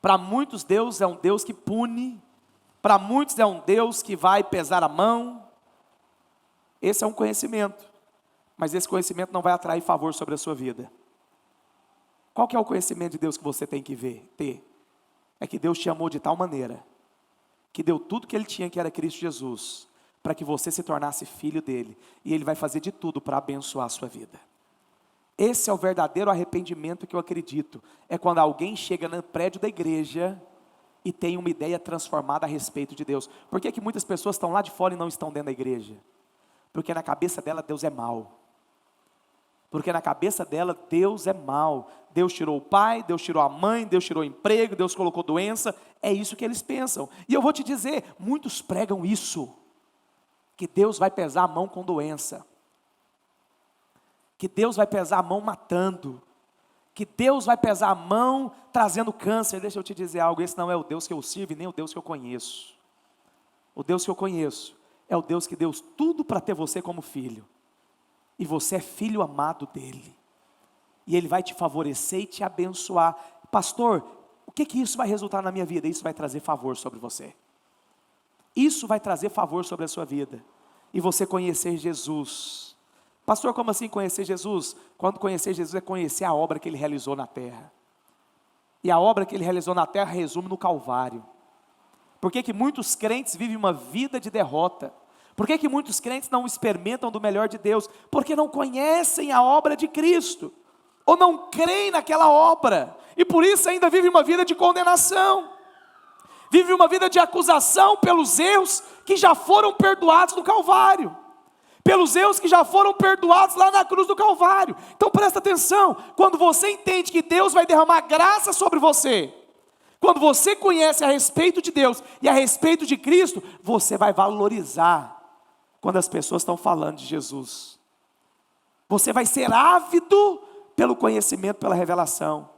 Para muitos Deus é um Deus que pune. Para muitos é um Deus que vai pesar a mão. Esse é um conhecimento. Mas esse conhecimento não vai atrair favor sobre a sua vida. Qual que é o conhecimento de Deus que você tem que ter? É que Deus te amou de tal maneira, que deu tudo que Ele tinha, que era Cristo Jesus, para que você se tornasse filho dEle. E Ele vai fazer de tudo para abençoar a sua vida. Esse é o verdadeiro arrependimento que eu acredito. É quando alguém chega no prédio da igreja e tem uma ideia transformada a respeito de Deus. Por que muitas pessoas estão lá de fora e não estão dentro da igreja? Porque na cabeça dela Deus é mau. Porque na cabeça dela Deus é mau. Deus tirou o pai, Deus tirou a mãe, Deus tirou o emprego, Deus colocou doença. É isso que eles pensam. E eu vou te dizer, muitos pregam isso. Que Deus vai pesar a mão com doença. Que Deus vai pesar a mão matando. Que Deus vai pesar a mão trazendo câncer. Deixa eu te dizer algo, esse não é o Deus que eu sirvo e nem o Deus que eu conheço. O Deus que eu conheço é o Deus que deu tudo para ter você como filho. E você é filho amado dEle. E Ele vai te favorecer e te abençoar. Pastor, o que isso vai resultar na minha vida? Isso vai trazer favor sobre você. Isso vai trazer favor sobre a sua vida. E você conhecer Jesus. Pastor, como assim conhecer Jesus? Quando conhecer Jesus é conhecer a obra que Ele realizou na terra. E a obra que Ele realizou na terra resume no Calvário. Por que muitos crentes vivem uma vida de derrota? Por que muitos crentes não experimentam do melhor de Deus? Porque não conhecem a obra de Cristo. Ou não creem naquela obra. E por isso ainda vivem uma vida de condenação. Vive uma vida de acusação pelos erros que já foram perdoados no Calvário. Pelos erros que já foram perdoados lá na cruz do Calvário. Então presta atenção, quando você entende que Deus vai derramar graça sobre você, quando você conhece a respeito de Deus e a respeito de Cristo, você vai valorizar quando as pessoas estão falando de Jesus. Você vai ser ávido pelo conhecimento, pela revelação.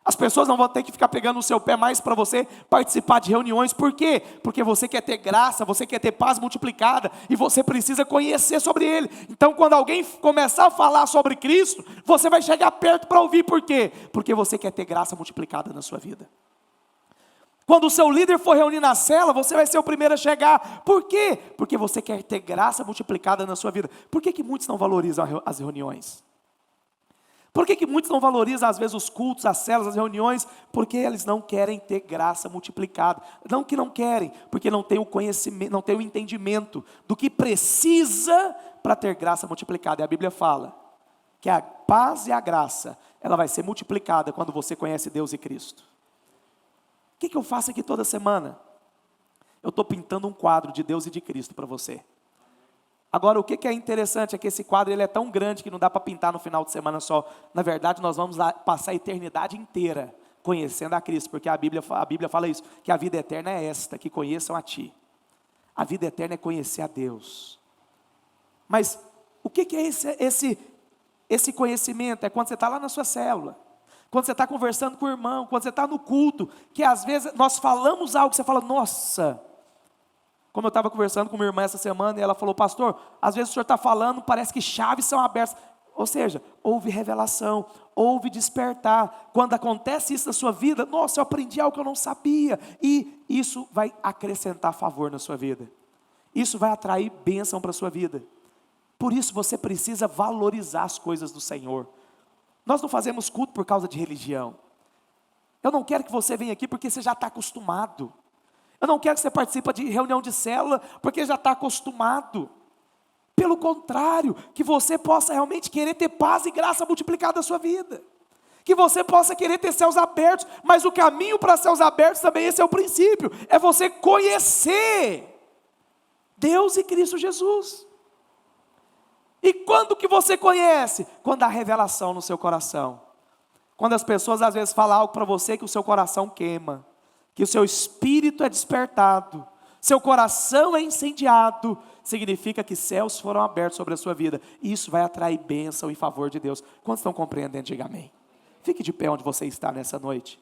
As pessoas não vão ter que ficar pegando no seu pé mais para você participar de reuniões. Por quê? Porque você quer ter graça, você quer ter paz multiplicada e você precisa conhecer sobre Ele. Então quando alguém começar a falar sobre Cristo, você vai chegar perto para ouvir. Por quê? Porque você quer ter graça multiplicada na sua vida. Quando o seu líder for reunir na cela, você vai ser o primeiro a chegar. Por quê? Porque você quer ter graça multiplicada na sua vida. Por que muitos não valorizam as reuniões? Por que muitos não valorizam às vezes os cultos, as celas, as reuniões? Porque eles não querem ter graça multiplicada. Não que não querem, porque não tem o conhecimento, não tem o entendimento do que precisa para ter graça multiplicada. E a Bíblia fala que a paz e a graça, ela vai ser multiplicada quando você conhece Deus e Cristo. O que eu faço aqui toda semana? Eu estou pintando um quadro de Deus e de Cristo para você. Agora, o que é interessante é que esse quadro ele é tão grande que não dá para pintar no final de semana só. Na verdade, nós vamos lá passar a eternidade inteira conhecendo a Cristo, porque a Bíblia fala isso, que a vida eterna é esta, que conheçam a Ti. A vida eterna é conhecer a Deus. Mas o que é esse conhecimento? É quando você está lá na sua célula, quando você está conversando com o irmão, quando você está no culto, que às vezes nós falamos algo que você fala, nossa. Como eu estava conversando com minha irmã essa semana, e ela falou, pastor, às vezes o senhor está falando, parece que chaves são abertas. Ou seja, houve revelação, houve despertar. Quando acontece isso na sua vida, nossa, eu aprendi algo que eu não sabia. E isso vai acrescentar favor na sua vida. Isso vai atrair bênção para a sua vida. Por isso você precisa valorizar as coisas do Senhor. Nós não fazemos culto por causa de religião. Eu não quero que você venha aqui porque você já está acostumado. Eu não quero que você participe de reunião de célula porque já está acostumado. Pelo contrário, que você possa realmente querer ter paz e graça multiplicada na sua vida. Que você possa querer ter céus abertos, mas o caminho para céus abertos também, esse é o princípio, é você conhecer Deus e Cristo Jesus. E quando que você conhece? Quando há revelação no seu coração. Quando as pessoas às vezes falam algo para você que o seu coração queima, que o seu espírito é despertado, seu coração é incendiado, significa que céus foram abertos sobre a sua vida, e isso vai atrair bênção em favor de Deus. Quantos estão compreendendo? Diga amém. Fique de pé onde você está nessa noite.